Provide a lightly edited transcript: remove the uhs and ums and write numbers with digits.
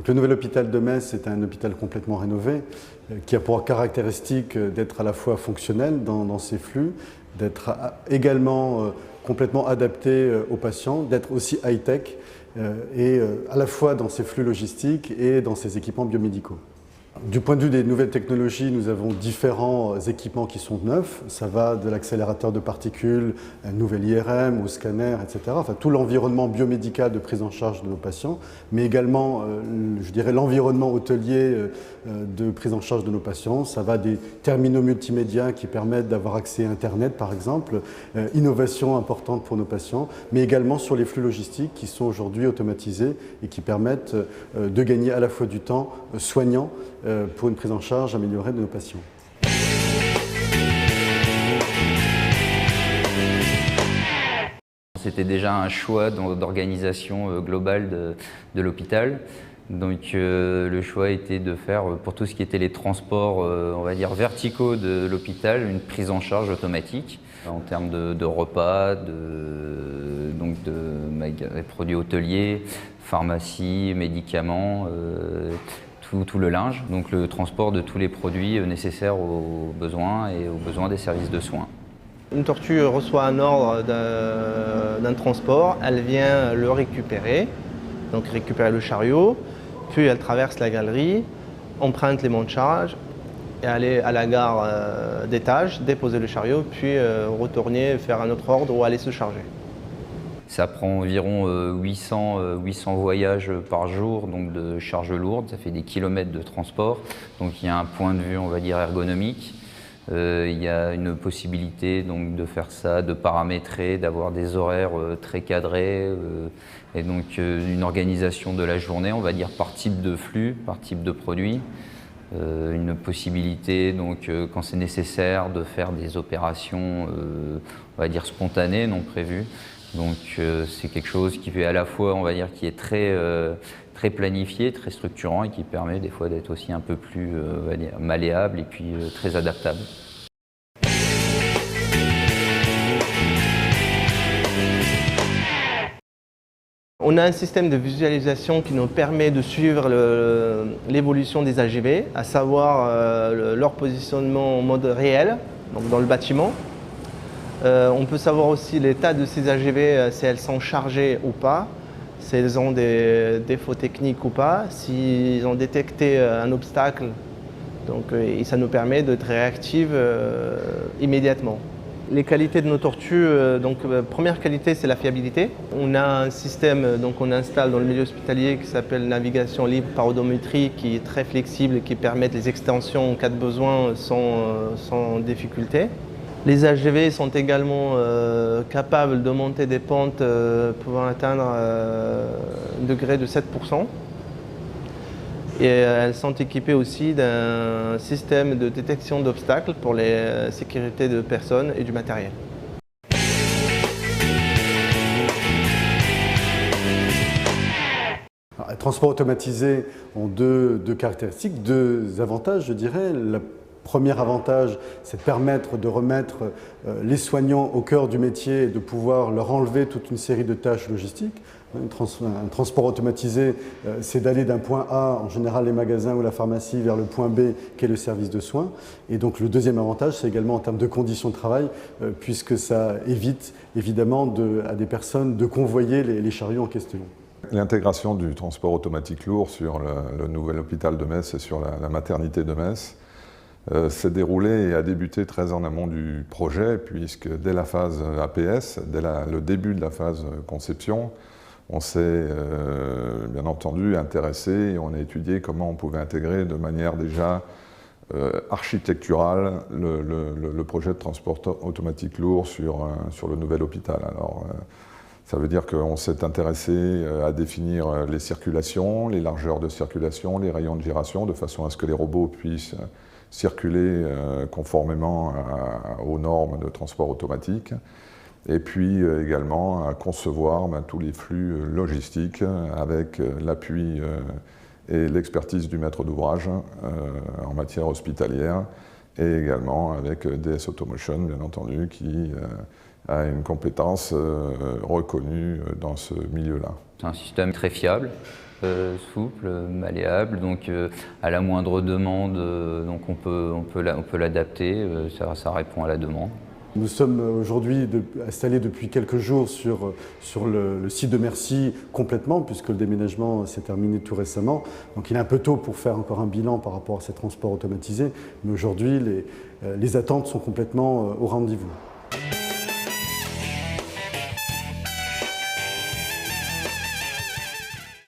Le nouvel hôpital de Metz est un hôpital complètement rénové qui a pour caractéristique d'être à la fois fonctionnel dans ses flux, d'être également complètement adapté aux patients, d'être aussi high-tech et à la fois dans ses flux logistiques et dans ses équipements biomédicaux. Du point de vue des nouvelles technologies, nous avons différents équipements qui sont neufs. Ça va de l'accélérateur de particules, un nouvel IRM, au scanner, etc. Enfin, tout l'environnement biomédical de prise en charge de nos patients, mais également, je dirais, l'environnement hôtelier de prise en charge de nos patients. Ça va des terminaux multimédia qui permettent d'avoir accès à Internet, par exemple, innovation importante pour nos patients, mais également sur les flux logistiques qui sont aujourd'hui automatisés et qui permettent de gagner à la fois du temps soignant pour une prise en charge améliorée de nos patients. C'était déjà un choix d'organisation globale de l'hôpital. Donc le choix était de faire, pour tout ce qui était les transports, on va dire verticaux de l'hôpital, une prise en charge automatique en termes de repas, de produits hôteliers, pharmacie, médicaments, tout le linge, donc le transport de tous les produits nécessaires aux besoins et aux besoins des services de soins. Une tortue reçoit un ordre d'un transport, elle vient le récupérer, donc récupérer le chariot, puis elle traverse la galerie, emprunte les monts de charge et aller à la gare d'étage, déposer le chariot, puis retourner faire un autre ordre ou aller se charger. Ça prend environ 800 voyages par jour, donc de charge lourde, ça fait des kilomètres de transport. Donc il y a un point de vue, on va dire, ergonomique. Il y a une possibilité donc, de faire ça, de paramétrer, d'avoir des horaires très cadrés et donc une organisation de la journée, on va dire, par type de flux, par type de produit. Une possibilité, donc, quand c'est nécessaire, de faire des opérations, on va dire, spontanées, non prévues. Donc c'est quelque chose qui fait à la fois, on va dire, qui est très planifié, très structurant et qui permet des fois d'être aussi un peu plus on va dire, malléable et puis très adaptable. On a un système de visualisation qui nous permet de suivre l'évolution des AGV, à savoir leur positionnement en mode réel, donc dans le bâtiment. On peut savoir aussi l'état de ces AGV, si elles sont chargées ou pas, si elles ont des défauts techniques ou pas, s'ils ont détecté un obstacle. Donc, et ça nous permet d'être réactifs immédiatement. Les qualités de nos tortues, première qualité, c'est la fiabilité. On a un système qu'on installe dans le milieu hospitalier qui s'appelle navigation libre par odométrie, qui est très flexible et qui permet les extensions en cas de besoin sans difficulté. Les AGV sont également capables de monter des pentes pouvant atteindre un degré de 7%. Et elles sont équipées aussi d'un système de détection d'obstacles pour les sécurités de personnes et du matériel. Alors, les transports automatisés ont deux caractéristiques, deux avantages, je dirais. Le premier avantage, c'est de permettre de remettre les soignants au cœur du métier et de pouvoir leur enlever toute une série de tâches logistiques. Un transport automatisé, c'est d'aller d'un point A, en général les magasins ou la pharmacie, vers le point B, qui est le service de soins. Et donc le deuxième avantage, c'est également en termes de conditions de travail, puisque ça évite évidemment à des personnes de convoyer les chariots en question. L'intégration du transport automatique lourd sur le nouvel hôpital de Metz et sur la maternité de Metz s'est déroulé et a débuté très en amont du projet, puisque dès la phase APS, dès le début de la phase conception, on s'est bien entendu intéressé et on a étudié comment on pouvait intégrer de manière déjà architecturale le projet de transport automatique lourd sur le nouvel hôpital. Alors, ça veut dire qu'on s'est intéressé à définir les circulations, les largeurs de circulation, les rayons de giration, de façon à ce que les robots puissent circuler conformément aux normes de transport automatique. Et puis également à concevoir tous les flux logistiques avec l'appui et l'expertise du maître d'ouvrage en matière hospitalière et également avec DS Automotion, bien entendu, qui a une compétence reconnue dans ce milieu-là. C'est un système très fiable, souple, malléable, donc à la moindre demande, donc on peut l'adapter, ça répond à la demande. Nous sommes aujourd'hui installés depuis quelques jours sur le site de Mercy complètement, puisque le déménagement s'est terminé tout récemment. Donc il est un peu tôt pour faire encore un bilan par rapport à ces transports automatisés, mais aujourd'hui les attentes sont complètement au rendez-vous.